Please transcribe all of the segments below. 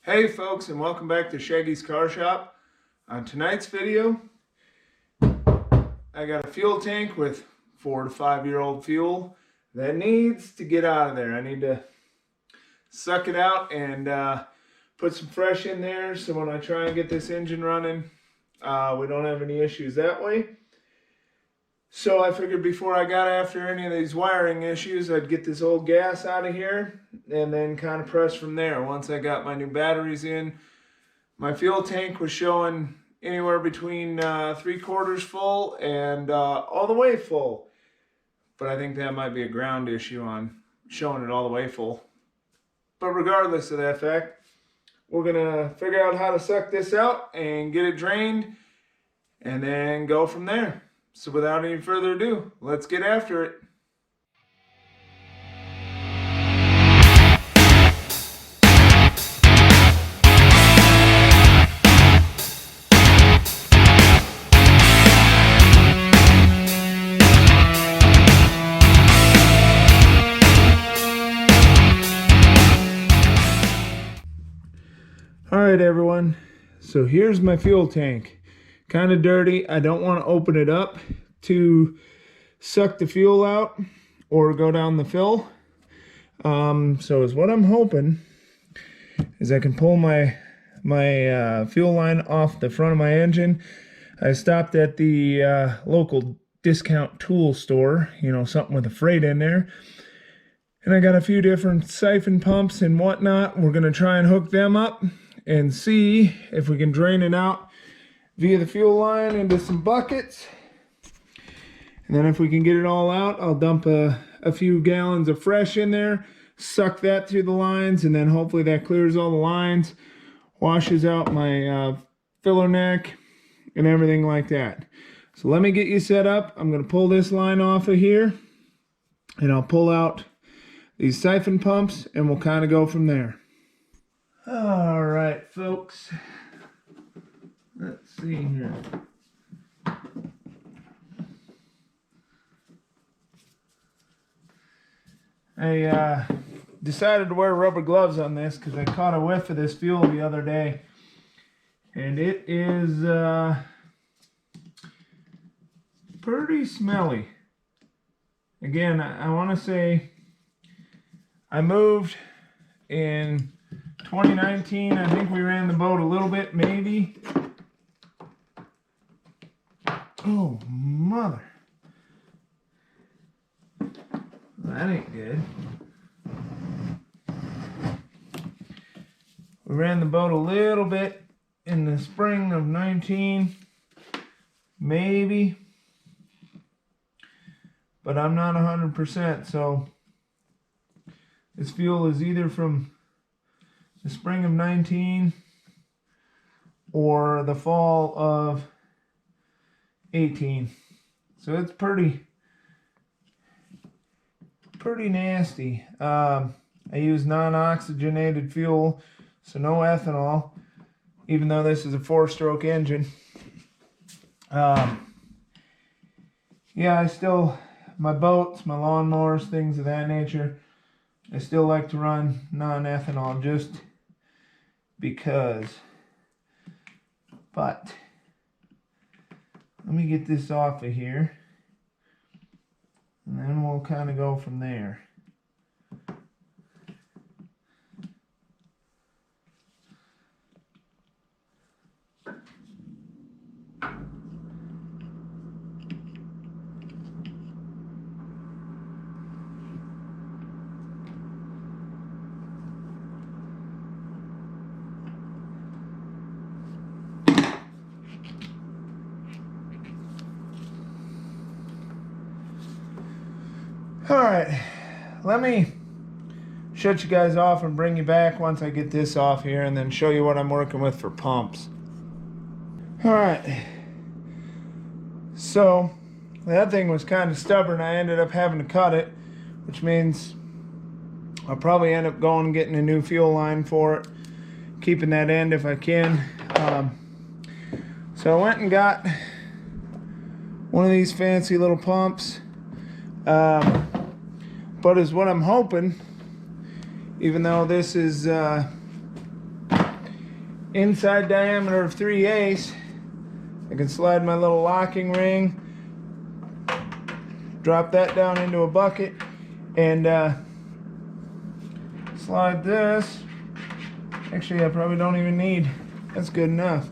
Hey folks, and welcome back to Shaggy's Car Shop. On tonight's video, I got a fuel tank with 4 to 5 year old fuel that needs to get out of there. I need to suck it out and put some fresh in there so when I try and get this engine running, we don't have any issues that way. So I figured before I got after any of these wiring issues, I'd get this old gas out of here and then kind of press from there. Once I got my new batteries in, my fuel tank was showing anywhere between 3/4 full and all the way full. But I think that might be a ground issue on showing it all the way full. But regardless of that fact, we're gonna figure out how to suck this out and get it drained and then go from there. So without any further ado, let's get after it. All right, everyone. So here's my fuel tank. Kind of dirty. I don't want to open it up to suck the fuel out or go down the fill. So is what I'm hoping is I can pull my fuel line off the front of my engine. I stopped at the local discount tool store, you know, something with a freight in there. And I got a few different siphon pumps and whatnot. We're going to try and hook them up and see if we can drain it out via the fuel line into some buckets. And then if we can get it all out, I'll dump a few gallons of fresh in there, suck that through the lines, and then hopefully that clears all the lines, washes out my filler neck and everything like that. So let me get you set up. I'm going to pull this line off of here and I'll pull out these siphon pumps and we'll kind of go from there. All right, folks. Let's see here. I decided to wear rubber gloves on this because I caught a whiff of this fuel the other day. And it is pretty smelly. Again, I want to say I moved in 2019. I think we ran the boat a little bit, maybe. Oh, mother. That ain't good. We ran the boat a little bit in the spring of 19, maybe. But I'm not 100%, so this fuel is either from the spring of 19 or the fall of 18. So it's pretty nasty. I use non-oxygenated fuel, so no ethanol, even though this is a 4-stroke engine. Yeah, my boats, my lawnmowers, things of that nature, I still like to run non-ethanol just because. But let me get this off of here and then we'll kind of go from there. Alright, let me shut you guys off and bring you back once I get this off here and then show you what I'm working with for pumps. Alright, so that thing was kind of stubborn. I ended up having to cut it, which means I'll probably end up going and getting a new fuel line for it, keeping that end if I can. So I went and got one of these fancy little pumps. But is what I'm hoping, even though this is inside diameter of 3/8. I can slide my little locking ring, drop that down into a bucket, and slide this. Actually, I probably don't even need, that's good enough.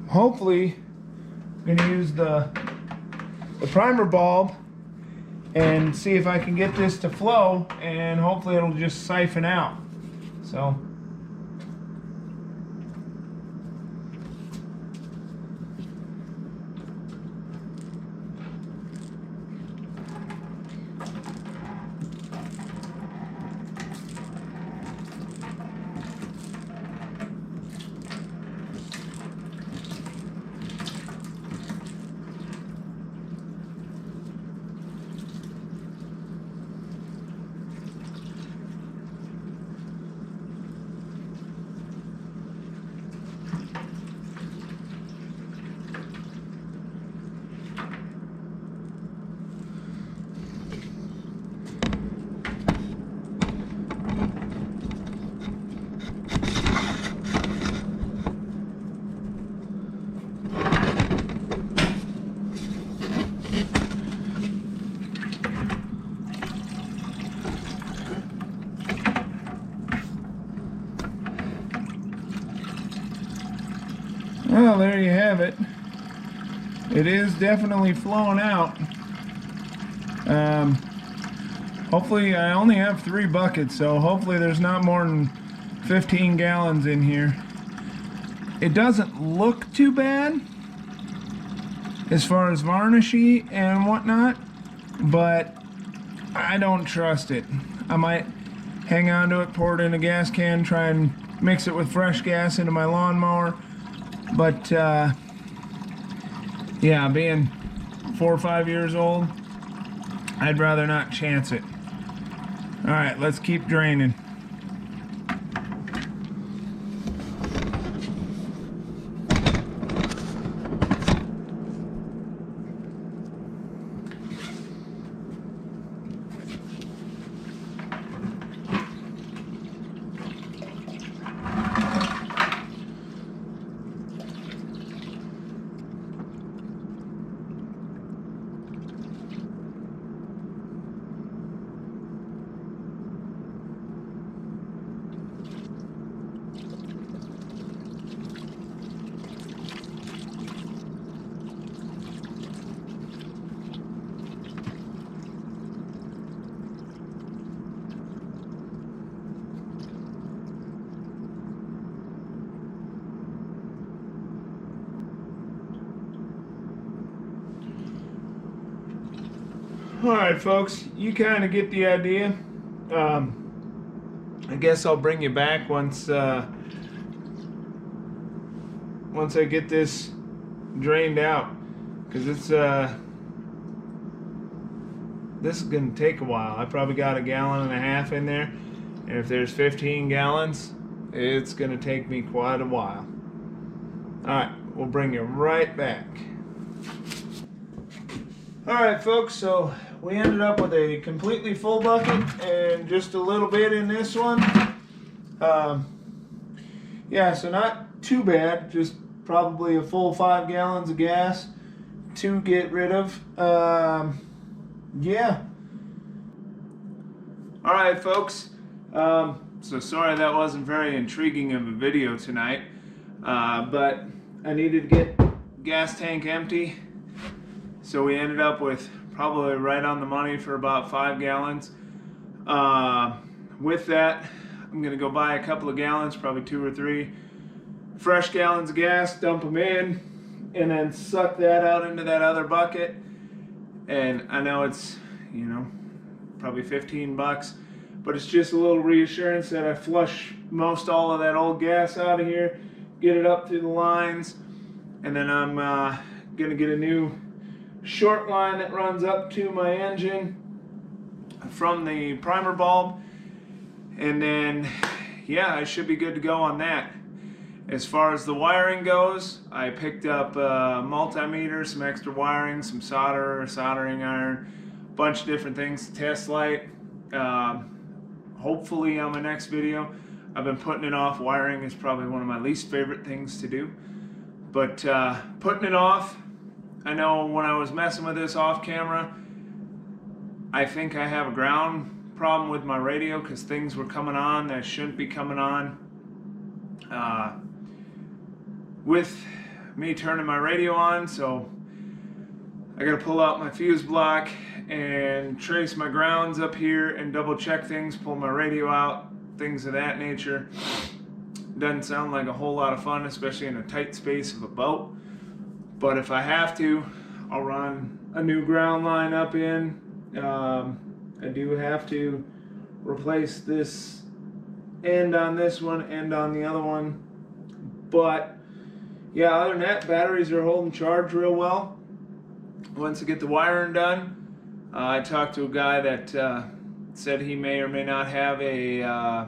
Hopefully, I'm gonna use the primer bulb and see if I can get this to flow, and hopefully it'll just siphon out. So well, there you have it. It is definitely flowing out. Hopefully, I only have 3 buckets, so hopefully there's not more than 15 gallons in here. It doesn't look too bad as far as varnishy and whatnot, but I don't trust it. I might hang on to it, pour it in a gas can, try and mix it with fresh gas into my lawnmower. But yeah, being 4 or 5 years old, I'd rather not chance it. All right, let's keep draining. Alright folks, you kind of get the idea. I guess I'll bring you back once I get this drained out, because it's this is going to take a while. I probably got 1.5 gallons in there, and if there's 15 gallons, it's going to take me quite a while. Alright, we'll bring you right back. Alright folks, so we ended up with a completely full bucket and just a little bit in this one. Yeah, so not too bad, just probably a full 5 gallons of gas to get rid of. Yeah. Alright folks, so sorry that wasn't very intriguing of a video tonight, but I needed to get gas tank empty. So we ended up with probably right on the money for about 5 gallons. With that, I'm going to go buy a couple of gallons, probably 2 or 3 fresh gallons of gas, dump them in, and then suck that out into that other bucket. And I know it's, you know, probably 15 bucks, but it's just a little reassurance that I flush most all of that old gas out of here, get it up through the lines, and then I'm going to get a new short line that runs up to my engine from the primer bulb, and then yeah, I should be good to go on that. As far as the wiring goes, I picked up a multimeter, some extra wiring, some solder, soldering iron, a bunch of different things, test light. hopefully on my next video. I've been putting it off. Wiring is probably one of my least favorite things to do. But putting it off, I know when I was messing with this off camera, I think I have a ground problem with my radio because things were coming on that shouldn't be coming on. With me turning my radio on, so I gotta pull out my fuse block and trace my grounds up here and double check things, pull my radio out, things of that nature. Doesn't sound like a whole lot of fun, especially in a tight space of a boat. But if I have to, I'll run a new ground line up in. I do have to replace this end on this one, end on the other one. But yeah, other than that, batteries are holding charge real well. Once I get the wiring done, I talked to a guy that said he may or may not have a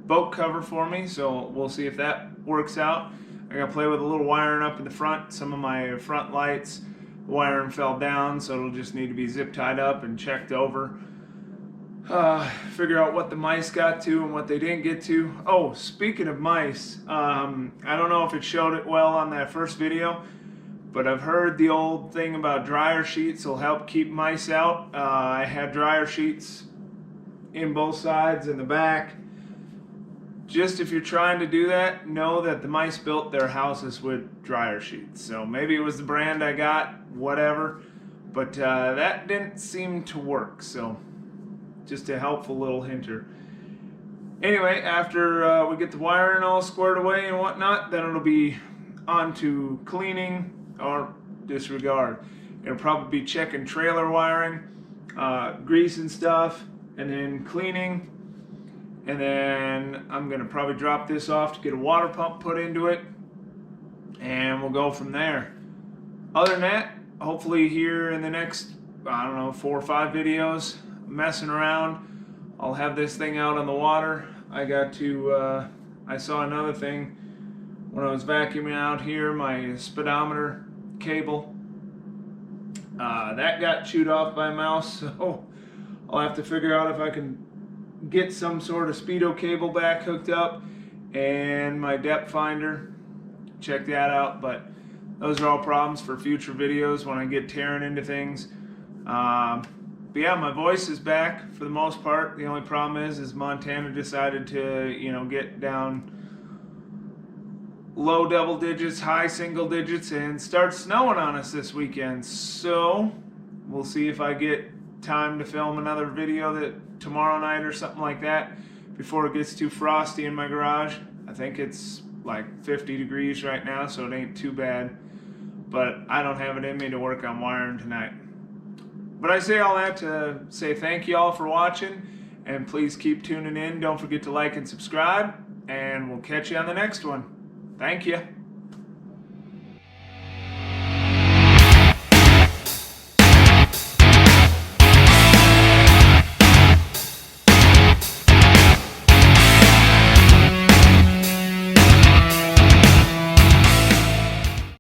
boat cover for me, so we'll see if that works out. I gotta play with a little wiring up in the front. Some of my front lights, the wiring fell down, so it'll just need to be zip tied up and checked over. Figure out what the mice got to and what they didn't get to. Oh, speaking of mice, I don't know if it showed it well on that first video, but I've heard the old thing about dryer sheets will help keep mice out. I had dryer sheets in both sides and the back. Just if you're trying to do that, know that the mice built their houses with dryer sheets. So maybe it was the brand I got, whatever, but that didn't seem to work. So just a helpful little hinter. Anyway, after we get the wiring all squared away and whatnot, then it'll be on to cleaning or disregard. It'll probably be checking trailer wiring, greasing stuff, and then cleaning. And then I'm gonna probably drop this off to get a water pump put into it, and we'll go from there. Other than that, hopefully here in the next, I don't know, 4 or 5 videos, messing around, I'll have this thing out on the water. I got to, I saw another thing when I was vacuuming out here, my speedometer cable. That got chewed off by a mouse, so I'll have to figure out if I can get some sort of speedo cable back hooked up, and my depth finder, check that out. But those are all problems for future videos when I get tearing into things. But yeah, my voice is back for the most part. The only problem is Montana decided to, you know, get down low double digits, high single digits, and start snowing on us this weekend. So we'll see if I get time to film another video tomorrow night or something like that before it gets too frosty in my garage. I think it's like 50 degrees right now, so it ain't too bad. But I don't have it in me to work on wiring tonight. But I say all that to say thank you all for watching, and please keep tuning in. Don't forget to like and subscribe, and we'll catch you on the next one. Thank you.